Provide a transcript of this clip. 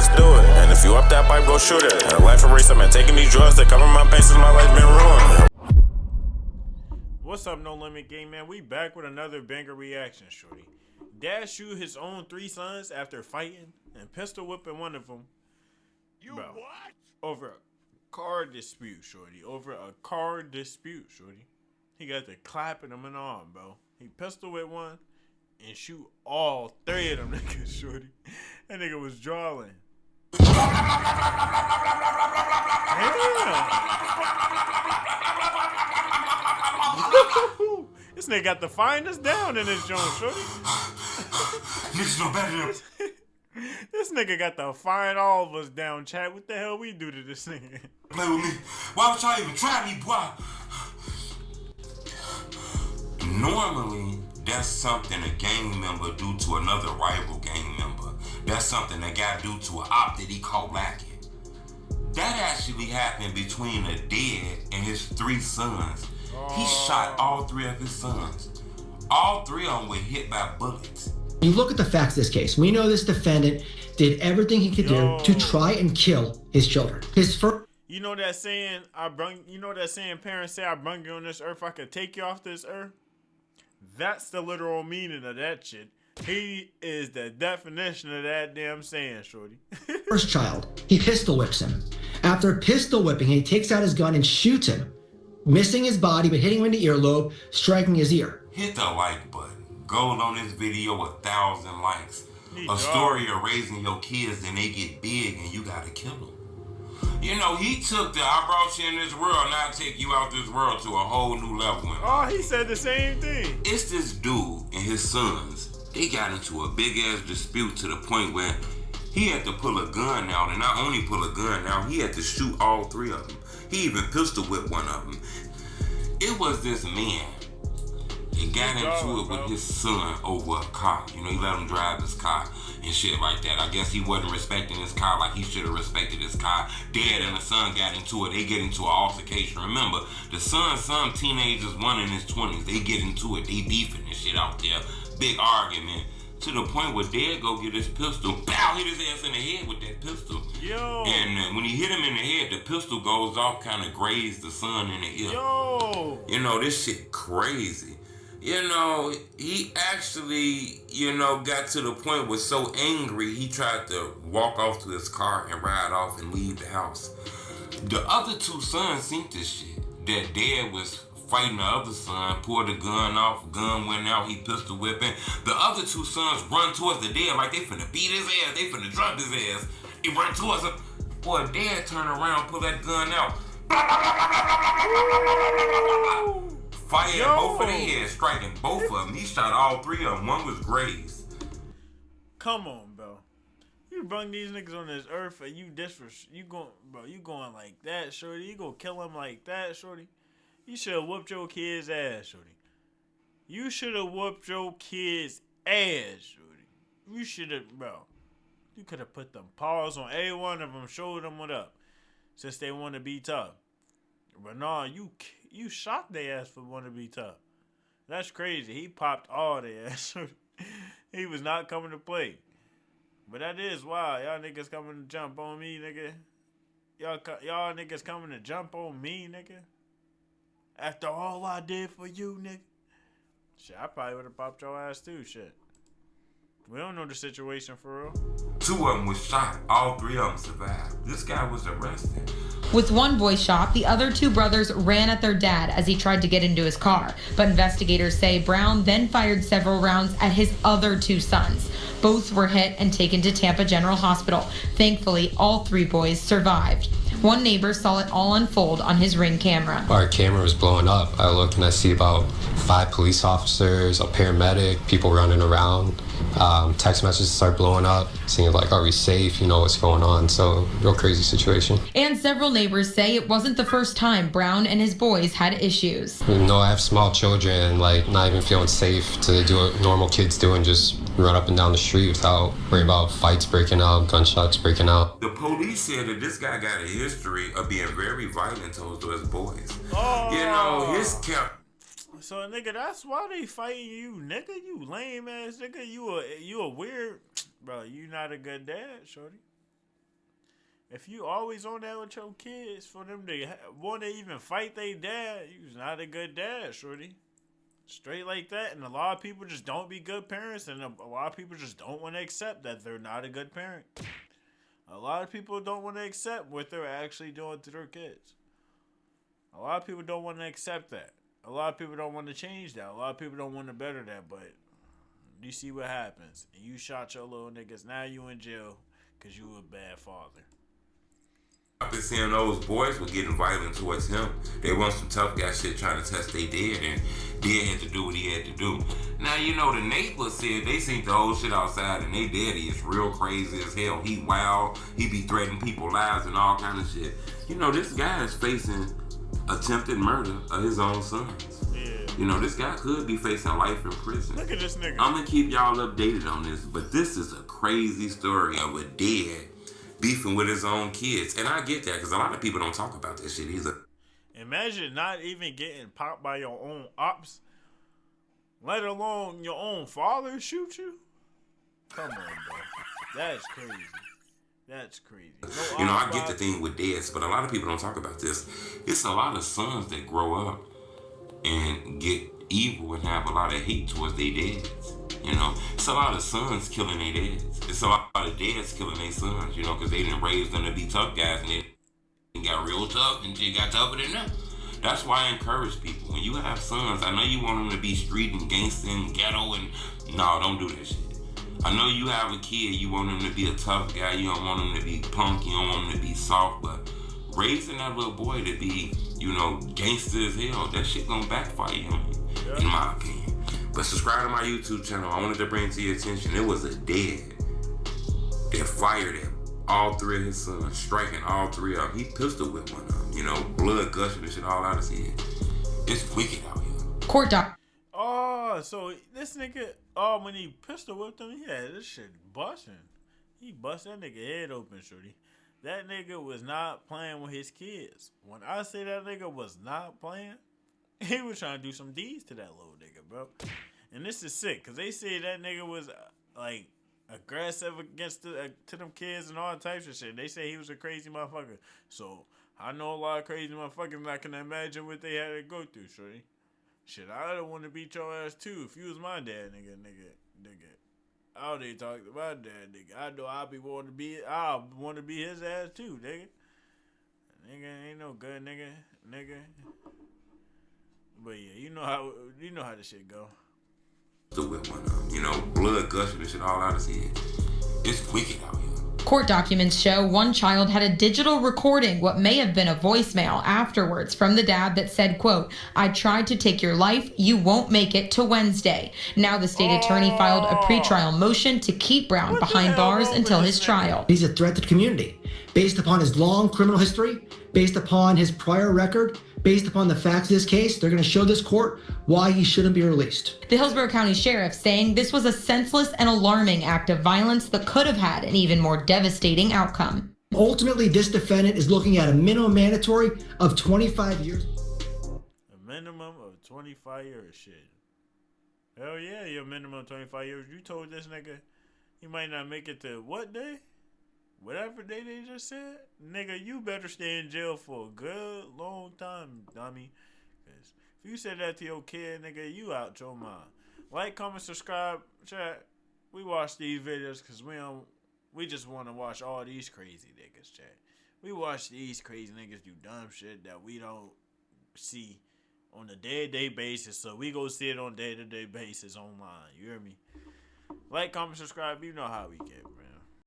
let's do it. And if you up that pipe, go shoot it. And a life of race, I've been taking these drugs that cover my pain since my life's been ruined. What's up, No Limit Gang, man? We back with another banger reaction, shorty. Dad shoot his own 3 sons after fighting and pistol whipping one of them. Bro, what? Over a car dispute, shorty. Over a car dispute, shorty. He got to clapping him and all, bro. He pistol whipped one and shoot all 3 of them niggas, shorty. That nigga was drawing. This nigga got the finest down in his joint, shorty. Niggas know better than This nigga got to find all of us down, chat. What the hell we do to this nigga? play with me. Why would y'all even try me, boy? Normally, that's something a gang member do to another rival gang member. That's something a guy do to an op that he caught lacking. That actually happened between a dead and his 3 sons. He shot all 3 of his sons. All 3 of them were hit by bullets. You look at the facts of this case. We know this defendant did everything he could do to try and kill his children. His first. You know that saying? Parents say, "I brung you on this earth. I could take you off this earth." That's the literal meaning of that shit. He is the definition of that damn saying, shorty. First child, he pistol whips him. After pistol whipping, he takes out his gun and shoots him, missing his body but hitting him in the earlobe, striking his ear. Hit the like button. Gold on this video, 1,000 likes. A story of raising your kids and they get big and you gotta kill them. You know, he took I brought you in this world, now I take you out this world to a whole new level. Oh, he said the same thing. It's this dude and his sons. They got into a big ass dispute to the point where he had to pull a gun out, and not only pull a gun out, he had to shoot all 3 of them. He even pistol whipped one of them. It was this man. He got into it with his son over a car. You know, he let him drive his car and shit like that. I guess he wasn't respecting his car like he should have respected his car. Dad and the son got into it. They get into an altercation. Remember, the son, some teenagers, one in his 20s, they get into it. They beefing and shit out there. Big argument. To the point where Dad go get his pistol, pow, hit his ass in the head with that pistol. Yo. And when he hit him in the head, the pistol goes off, kind of grazed the son in the ear. Yo. You know, this shit crazy. You know, he actually, got to the point where so angry, he tried to walk off to his car and ride off and leave the house. The other 2 sons seen this shit. That Dad was fighting the other son, pulled the gun off, gun went out, he pistol whipping. The other 2 sons run towards the Dad like they finna beat his ass, they finna drop his ass. He run towards him. Boy, Dad turned around, pull that gun out. Fired both of their heads, striking both of them. He shot all 3 of them. One was grazed. Come on, bro. You brung these niggas on this earth and you going like that, shorty. You gonna kill them like that, shorty. You should have whooped your kid's ass, shorty. You should have whooped your kid's ass, shorty. You should have, bro. You could have put them paws on every one of them, showed them what up, since they want to be tough. But no, you shot their ass for want to be tough. That's crazy. He popped all their ass. He was not coming to play. But that is wild. Y'all niggas coming to jump on me, nigga. Y'all niggas coming to jump on me, nigga. After all I did for you, nigga. Shit, I probably would have popped your ass too, shit. We don't know the situation for real. 2 of them was shot. All 3 of them survived. This guy was arrested. With one boy shot, the other 2 brothers ran at their dad as he tried to get into his car. But investigators say Brown then fired several rounds at his other 2 sons. Both were hit and taken to Tampa General Hospital. Thankfully, all 3 boys survived. One neighbor saw it all unfold on his Ring camera. Our camera was blowing up. I look and I see about 5 police officers, a paramedic, people running around. Text messages start blowing up, saying like, are we safe? You know what's going on. So real crazy situation. And several neighbors say it wasn't the first time Brown and his boys had issues. You know, I have small children, like not even feeling safe to do what normal kids do and just run up and down the street without worrying about fights breaking out, gunshots breaking out. The police said that this guy got a history of being very violent towards his boys. Oh. You know, his So nigga, that's why they fighting you, nigga. You lame ass nigga. You a weird, bro. You not a good dad, shorty. If you always on that with your kids, for them to want to even fight their dad, you's not a good dad, shorty. Straight like that. And a lot of people just don't be good parents, and a lot of people just don't want to accept that they're not a good parent. A lot of people don't want to accept what they're actually doing to their kids. A lot of people don't want to accept that. A lot of people don't want to change that. A lot of people don't want to better that, but you see what happens. You shot your little niggas. Now you in jail because you a bad father. I've been seeing those boys were getting violent towards him. They want some tough guy shit trying to test they dad, and dad had to do what he had to do. Now, you know, the neighbors said they seen the whole shit outside, and they daddy is real crazy as hell. He wild. He be threatening people's lives and all kind of shit. You know, this guy is facing attempted murder of his own sons. Yeah. You know, this guy could be facing life in prison. Look at this nigga. I'm gonna keep y'all updated on this, but this is a crazy story of a dad beefing with his own kids. And I get that, because a lot of people don't talk about that shit either. Imagine not even getting popped by your own ops, let alone your own father shoot you. Come on, bro. That's crazy. That's crazy. No, you know, I get the thing with dads, but a lot of people don't talk about this. It's a lot of sons that grow up and get evil and have a lot of hate towards their dads. You know, it's a lot of sons killing their dads. It's a lot of dads killing their sons, you know, because they didn't raise them to be tough guys, and they got real tough and they got tougher than them. That's why I encourage people. When you have sons, I know you want them to be street and gangster and ghetto, and no, don't do that shit. I know you have a kid, you want him to be a tough guy, you don't want him to be punk, you don't want him to be soft, but raising that little boy to be, you know, gangster as hell, that shit gonna backfire on you, in my opinion. But subscribe to my YouTube channel. I wanted to bring to your attention, it was a dad that fired at all three of his sons, striking all three of them. He pistol whipped one of them, you know, blood gushing and shit all out of his head. It's wicked out here. Court doc. Oh, so this nigga, when he pistol whipped him, yeah, this shit busting. He bust that nigga head open, shorty. That nigga was not playing with his kids. When I say that nigga was not playing, he was trying to do some deeds to that little nigga, bro. And this is sick, because they say that nigga was, like, aggressive against to them kids and all types of shit. They say he was a crazy motherfucker. So, I know a lot of crazy motherfuckers, and I can imagine what they had to go through, shorty. Shit, I don't want to beat your ass, too, if you was my dad, nigga. I already talked to my dad, nigga. I know I want to be his ass, too, nigga. Nigga ain't no good, nigga. But yeah, you know how this shit go. The whip one of them, you know, blood gushing and shit all out of his head. It's wicked out here. Court documents show one child had a digital recording, what may have been a voicemail afterwards from the dad that said, quote, "I tried to take your life. You won't make it to Wednesday." Now the state attorney filed a pretrial motion to keep Brown behind bars until his trial. He's a threat to the community based upon his long criminal history, based upon his prior record, based upon the facts of this case. They're going to show this court why he shouldn't be released. The Hillsborough County Sheriff saying this was a senseless and alarming act of violence that could have had an even more devastating outcome. Ultimately, this defendant is looking at a minimum mandatory of 25 years. A minimum of 25 years, shit. Hell yeah, your minimum 25 years. You told this nigga he might not make it to what day? Whatever day they just said? Nigga, you better stay in jail for a good long time, dummy. Because if you said that to your kid, nigga, you out your mind. Like, comment, subscribe, chat. We watch these videos because we just want to watch all these crazy niggas, chat. We watch these crazy niggas do dumb shit that we don't see on a day-to-day basis, so we go see it on a day-to-day basis online. You hear me? Like, comment, subscribe. You know how we get, man.